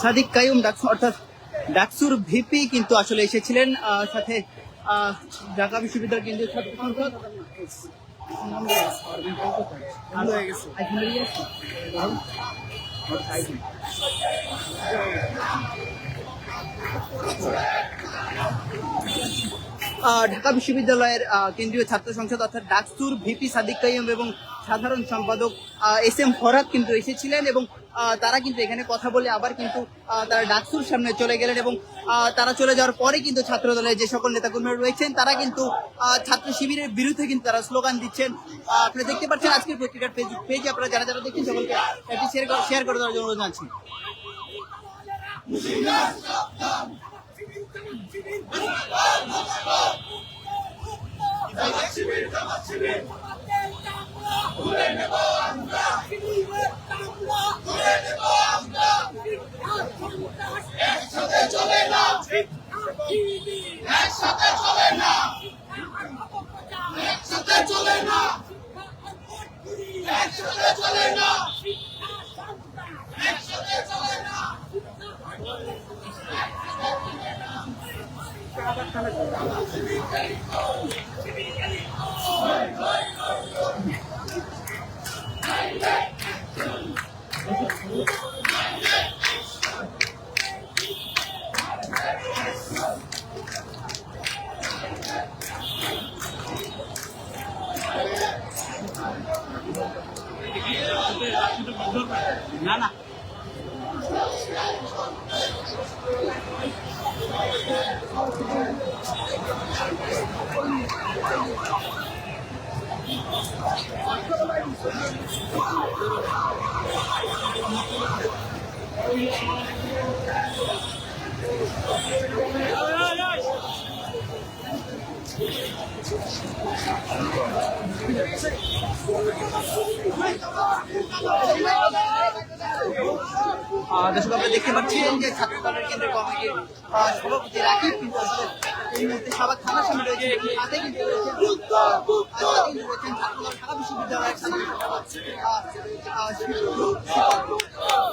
সাদিক কাইয়ুম ডাকসু অর্থাৎ ডাকসুর ভিপি কিন্তু আসলে এসেছিলেন, সাথে ঢাকা বিশ্ববিদ্যালয় কেন্দ্রীয় ছাত্র সংসদ ঢাকা বিশ্ববিদ্যালয়ের কেন্দ্রীয় ছাত্র সংসদ অর্থাৎ ডাকসুর ভিপি সাদিক কাইয়ুম এবং সাধারণ সম্পাদক এস এম ফরহাদ কিন্তু এসেছিলেন এবং তারা কিন্তু এখানে কথা বলে আবার কিন্তু তারা ডাকসুর সামনে চলে গেলেন এবং তারা চলে যাওয়ার পরে কিন্তু ছাত্র দলের যে সকল নেতাকর্মীরা রয়েছেন তারা কিন্তু ছাত্র শিবিরের বিরুদ্ধে কিন্তু তারা স্লোগান দিচ্ছেন। আপনারা দেখতে পাচ্ছেন আজকের পত্রিকার পেজে আপনারা যারা যারা দেখছেন সকলকে একটি শেয়ার করে দেওয়ার জন্য অনুরোধ জানাচ্ছি। না না দর্শক আপনারা দেখতে পাচ্ছেন যে ছাত্র দলের কেন্দ্রীয় কমিটির সভাপতি রাকিব কিন্তু এই মুহূর্তে সবার থানার সামনে রয়েছে, সাথে কিন্তু রয়েছেন ছাত্র দল ঢাকা বিশ্ববিদ্যালয়ের এই মুহূর্তে সবার থানার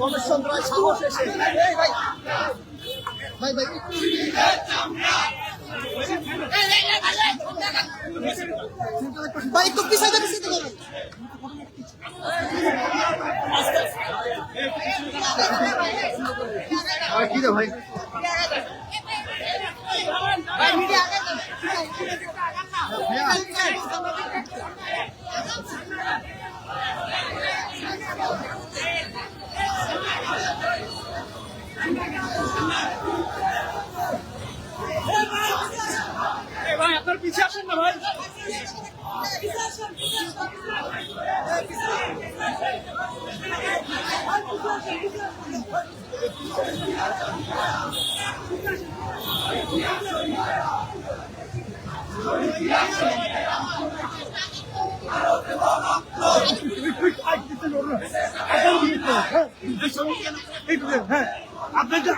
গণেশচন্দ্র রায় সাহস এসে ভাই ভাই ভাই একটু পিছাইতে পিছাইতে বলুন কি রে ভাই ভাই আপনার পিছিয়ে আসেন না ভাই আপনাদের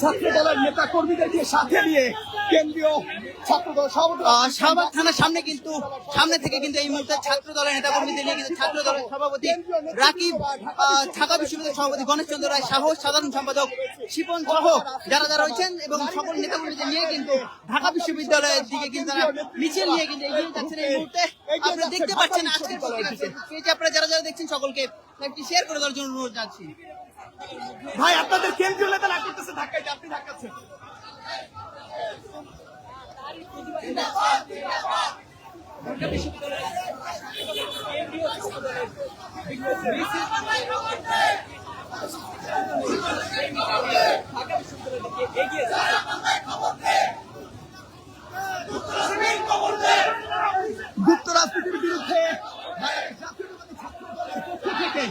ছাত্র দলের নেতা কর্মীদেরকে সাথে নিয়ে কেন্দ্রীয় ছাত্রদল শাহবাগ থানার সামনে কিন্তু সামনে থেকে কিন্তু এই মুহূর্তে ছাত্র দলের নেতা কর্মীদের নিয়ে কিন্তু ছাত্র দলের সভাপতি রাকিব, ঢাকা বিশ্ববিদ্যালয়ের সভাপতি গণেশচন্দ্র রায় সাহস, সাধারণ সম্পাদক শিপন সহ যারা যারা রয়েছেন এবং সকল নেতা কর্মীদের নিয়ে কিন্তু ঢাকা বিশ্ববিদ্যালয়ের দিকে কিন্তু তারা মিছিল নিয়ে কিন্তু এগিয়ে যাচ্ছেন। এই মুহূর্তে আপনারা দেখতে পাচ্ছেন আজকের পেজে আপনারা যারা যারা দেখছেন সকলকে একটি শেয়ার করে দেওয়ার জন্য অনুরোধ জানাচ্ছি। ভাই আপনাদের কেন্দ্রীয় নেতা না করতেছে ধাক্কায় আপনি ধাক্কাচ্ছেন গুপ্ত রাজনীতির বিরুদ্ধে জাতীয়তাবাদী ছাত্র দলের পক্ষ থেকে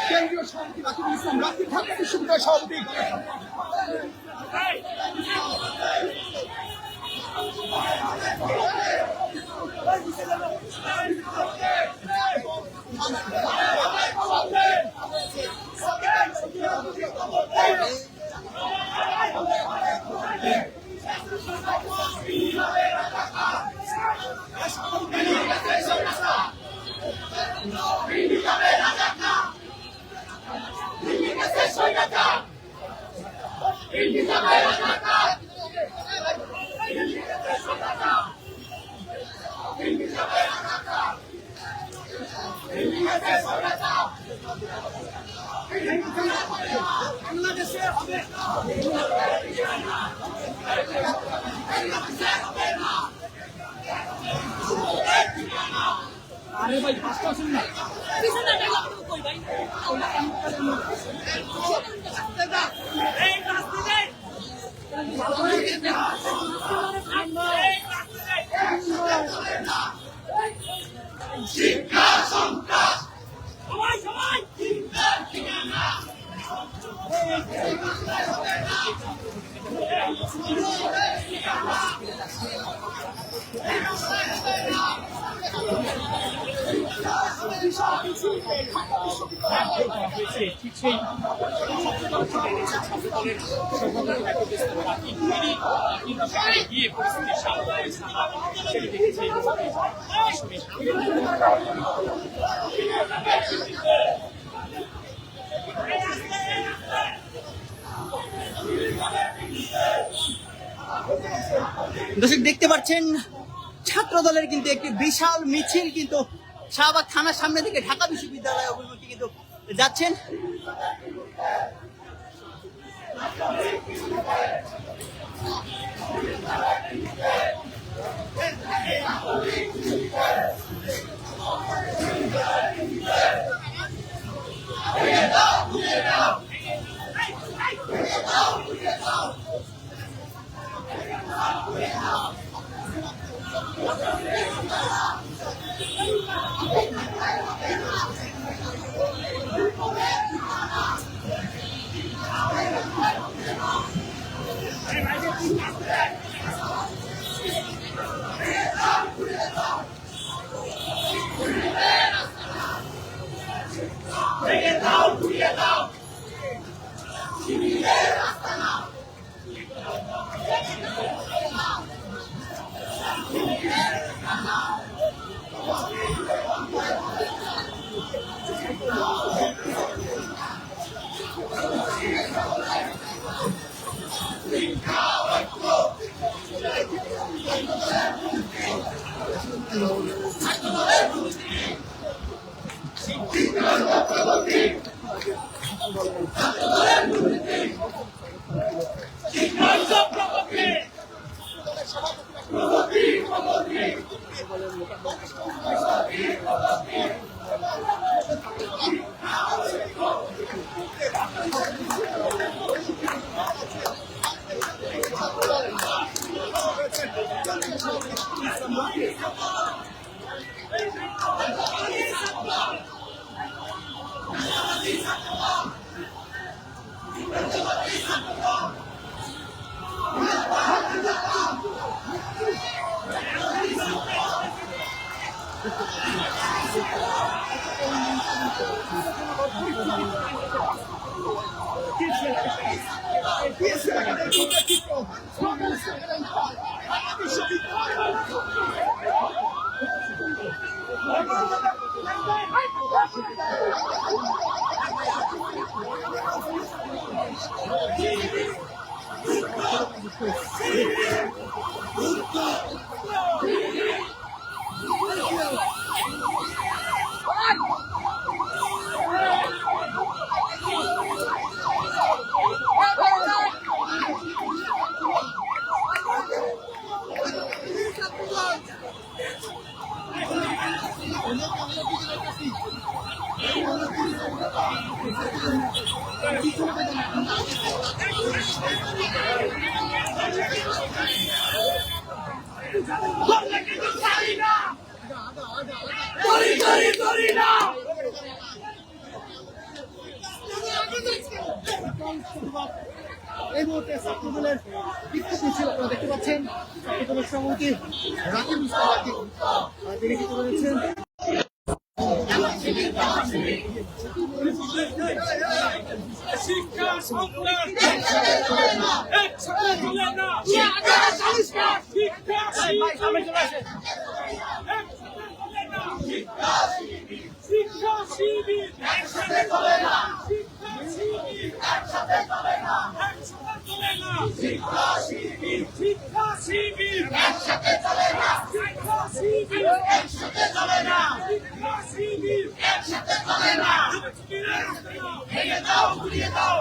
কেন্দ্রীয় সভাপতি রাকিবুল ইসলাম রাকিব ঢাকা বিশ্ববিদ্যালয়ের সভাপতি আরে ভাই পাঁচটা আসুন না শিক্ষা সন্ত্রাস সবাই সবাই ঠিক সেই গিয়ে পরিস্থিতির সামনে সেটি দেখেছি দর্শক দেখতে পাচ্ছেন ছাত্র দলের কিন্তু একটি বিশাল মিছিল কিন্তু শাহবাগ থানার সামনে থেকে ঢাকা বিশ্ববিদ্যালয় অভিমুখে কিন্তু যাচ্ছেন। এই মুহূর্তে ছাত্রদলের বিক্ষোভ মিছিল আপনারা দেখতে পাচ্ছেন। ছাত্রদলের সভাপতি রাকিব ইসলাম রাকিব তিনি কি করেছেন? শিক্ষা সংগ্রাম একসাথে চলে না, শিক্ষা শিক্ষা শিবির একসাথে চলে না, শিক্ষা শিবির একসাথে চলে না, একসাথে চলে না, শিক্ষা শিবির একসাথে চলে না, শিক্ষা শিবির একসাথে চলে না, শিক্ষা শিবির একসাথে চলে না, ভেঙে দাও, ঘুরিয়ে দাও।